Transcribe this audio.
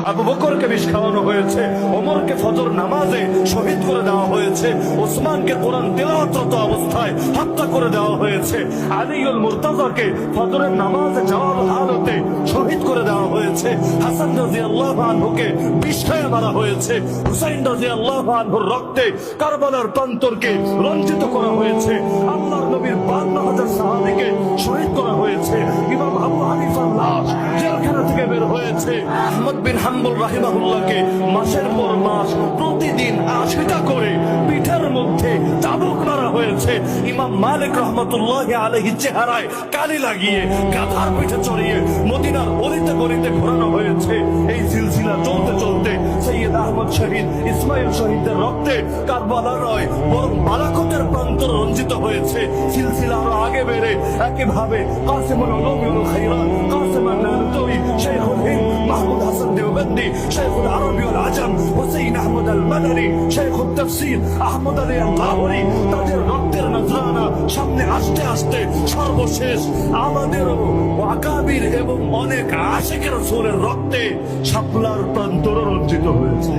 আবু বকরকে বিষ খাওয়ানো হয়েছে, ওমরকে ফজর নামাজে শহীদ করে দেওয়া হয়েছে, ওসমানকে কোরআন তেলাওয়াতরত অবস্থায় হত্যা করে দেওয়া হয়েছে, আলীউল মুর্তাজাকে ফজরের নামাজে যাওয়ার হালতে শহীদ করে দেওয়া হয়েছে, হাসান রাদিয়াল্লাহু আনহুকে বিষ খাইয়ে মারা হয়েছে, হুসাইন রাদিয়াল্লাহু আনহুর রক্তে কারবালার প্রান্তরকে রঞ্জিত করা হয়েছে, আল্লাহর নবীর 52,000 সাহাবীকে শহীদ করা হয়েছে, ইমাম আবু হানিফার লাশ জেলখানা থেকে বের হয়েছে, আহমদ বিন হাম্বল রাহিমাহুল্লাহকে মাসের পর মাস প্রতিদিন 80টা করে পিঠের মধ্যে চাবুক মারা হয়েছে, ইমাম মালিক রহমতুল্লাহি আলাইহি চেহারায় কালি লাগিয়ে গাধার পিঠে চড়িয়ে মদিনার অলিতে গলিতে ঘোরানো হয়েছে। এই সিলসিলা চলতে চলতে সৈয়দ আহমদ শহীদ, ইসমাইল শহীদের রক্তে কারবালা নয় বরং বালাকোটের প্রান্তর রঞ্জিত হয়েছে। সিলসিলা আরো আগে বেড়ে একইভাবে কাসিমুল উলুম খায়রাত, কাসিম আন-নানুতুই, শেখুল হিন্দ মাহমুদ হাসান দেওবন্দি, শেখুল আরবি ওয়াল আজম হুসাইন আহমদ আল মাদানী, শেখুল তাফসীর আহমদ আলী আল লাহোরী, তাদের রক্তের নজরানা সামনে আসতে আসতে সর্বশেষ আমাদেরও ওয়াকাবির এবং অনেক আশিকের রাসূলের রক্তে শাপলার প্রান্তর রঞ্জিত হয়েছে।